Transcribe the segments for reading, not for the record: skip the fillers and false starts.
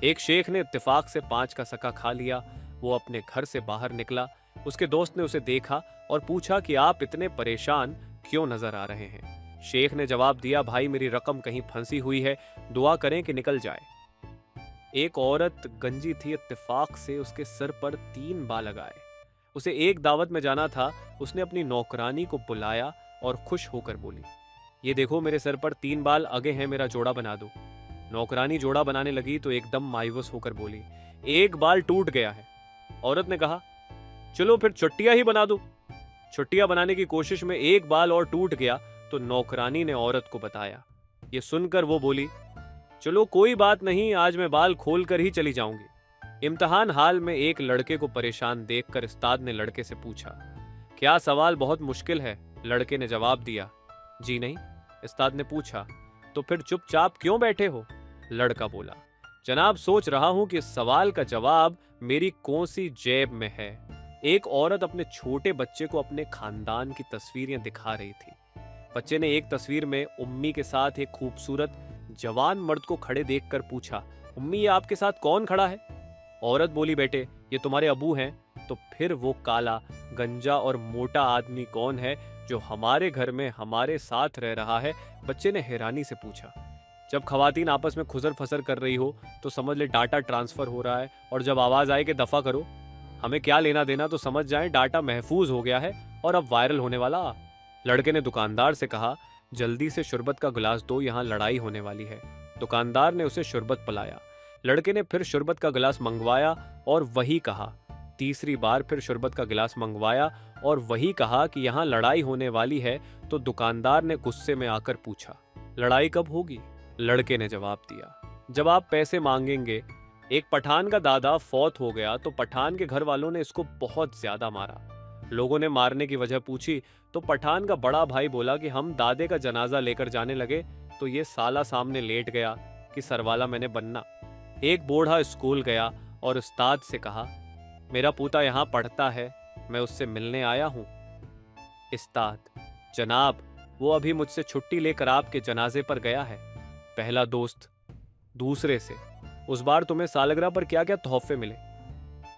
एक शेख ने इत्तेफाक से 5 का सका खा लिया। वो अपने घर से बाहर निकला। उसके दोस्त ने उसे देखा और पूछा कि आप इतने परेशान क्यों नजर आ रहे हैं। शेख ने जवाब दिया, भाई मेरी रकम कहीं फंसी हुई है, दुआ करें कि निकल जाए। एक औरत गंजी थी, इत्तेफाक से उसके सर पर 3 बाल लगाए। उसे एक दावत में जाना था। उसने अपनी नौकरानी को बुलाया और खुश होकर बोली, ये देखो मेरे सर पर 3 बाल अगे हैं, मेरा जोड़ा बना दो। नौकरानी जोड़ा बनाने लगी तो एकदम मायूस होकर बोली, एक बाल टूट गया है। औरत ने कहा, चलो फिर चुट्टियां ही बना दो। छुट्टियां बनाने की कोशिश में एक बाल और टूट गया तो नौकरानी ने औरत को बताया। ये सुनकर वो बोली, चलो कोई बात नहीं, आज मैं बाल खोल कर ही चली जाऊंगी। इम्तिहान हाल में एक लड़के को परेशान देखकर उस्ताद ने लड़के से पूछा, क्या सवाल बहुत मुश्किल है? लड़के ने जवाब दिया, जी नहीं। उस्ताद ने पूछा, तो फिर चुपचाप क्यों बैठे हो? लड़का बोला, जनाब सोच रहा हूं कि इस सवाल का जवाब मेरी कौन सी जेब में है। एक औरत अपने छोटे बच्चे को अपने खानदान की तस्वीरें दिखा रही थी। बच्चे ने एक तस्वीर में उम्मी के साथ एक खूबसूरत जवान मर्द को खड़े देखकर पूछा, उम्मी ये आपके साथ कौन खड़ा है? औरत बोली, बेटे ये तुम्हारे अबू हैं। तो फिर वो काला गंजा और मोटा आदमी कौन है जो हमारे घर में हमारे साथ रह रहा है? बच्चे ने हैरानी से पूछा। जब खवातीन आपस में खुसर फसर कर रही हो तो समझ ले डाटा ट्रांसफर हो रहा है, और जब आवाज आए कि दफा करो, हमें क्या लेना देना, तो समझ जाएं डाटा महफूज हो गया है और अब वायरल होने वाला। लड़के ने दुकानदार से कहा, जल्दी से शरबत का गिलास दो, यहाँ लड़ाई होने वाली है। दुकानदार ने उसे शरबत पिलाया। लड़के ने फिर शरबत का गिलास मंगवाया और वही कहा। तीसरी बार फिर शरबत का गिलास मंगवाया और वही कहा कि यहाँ लड़ाई होने वाली है। तो दुकानदार ने गुस्से में आकर पूछा, लड़ाई कब होगी? लड़के ने जवाब दिया, जब आप पैसे मांगेंगे। एक पठान का दादा फौत हो गया तो पठान के घर वालों ने इसको बहुत ज्यादा मारा। लोगों ने मारने की वजह पूछी तो पठान का बड़ा भाई बोला कि हम दादे का जनाजा लेकर जाने लगे तो ये साला सामने लेट गया कि सरवाला मैंने बनना। एक बूढ़ा स्कूल गया और उस्ताद से कहा, मेरा पोता यहाँ पढ़ता है, मैं उससे मिलने आया हूँ। उस्ताद, जनाब वो अभी मुझसे छुट्टी लेकर आपके जनाजे पर गया है। पहला दोस्त दूसरे से, उस बार तुम्हें सालगिरह पर क्या क्या तोहफे मिले?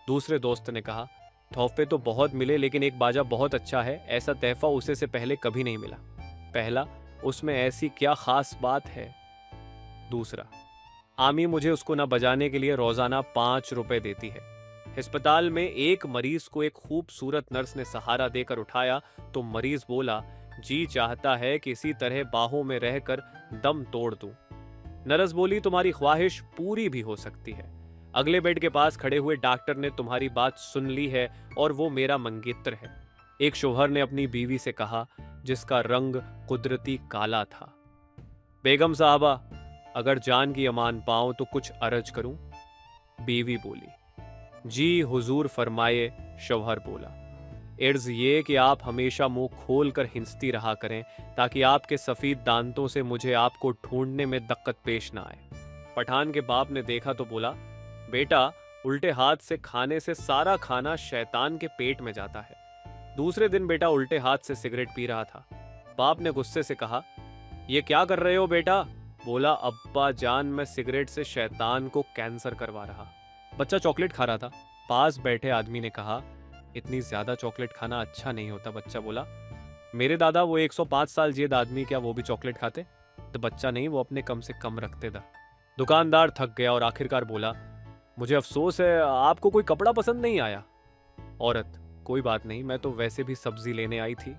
दूसरे दोस्त ने कहा, तोहफे तो बहुत मिले लेकिन एक बाजा बहुत अच्छा है, ऐसा तोहफा उसे से पहले कभी नहीं मिला। पहला, उसमें ऐसी क्या खास बात है? दूसरा, आमी मुझे उसको न बजाने के लिए रोजाना 5 रुपए देती है। अस्पताल में एक मरीज को एक खूबसूरत नर्स ने सहारा देकर उठाया तो मरीज बोला, जी चाहता है कि इसी तरह बाहों में रहकर दम तोड़ दूं। नर्स बोली, तुम्हारी ख्वाहिश पूरी भी हो सकती है। अगले बेड के पास खड़े हुए डॉक्टर ने तुम्हारी बात सुन ली है और वो मेरा मंगेतर है। एक शौहर ने अपनी बीवी से कहा, जिसका रंग कुदरती काला था, बेगम साहबा अगर जान की अमान पाऊं तो कुछ अर्ज करूं? बीवी बोली, जी हुजूर फरमाए। शौहर बोला, अर्ज ये कि आप हमेशा मुंह खोल कर हिंसती रहा करें ताकि आपके सफेद दांतों से मुझे आपको ढूंढने में दिक्कत पेश ना आए। पठान के बाप ने देखा तो बोला, बेटा उल्टे हाथ से खाने से सारा खाना शैतान के पेट में जाता है। दूसरे दिन बेटा उल्टे हाथ से सिगरेट पी रहा था। बाप ने गुस्से से कहा, ये क्या कर रहे हो बेटा? बोला, अब्बा जान मैं सिगरेट से शैतान को कैंसर करवा रहा। बच्चा चॉकलेट खा रहा था। पास बैठे आदमी ने कहा, इतनी ज्यादा चॉकलेट खाना अच्छा नहीं होता। बच्चा बोला, मेरे दादा वो 105 साल जेद आदमी, क्या वो भी चॉकलेट खाते? तो बच्चा नहीं, वो अपने कम से कम रखते था। दुकानदार थक गया और आखिरकार बोला, मुझे अफसोस है आपको कोई कपड़ा पसंद नहीं आया। औरत, कोई बात नहीं, मैं तो वैसे भी सब्जी लेने आई थी।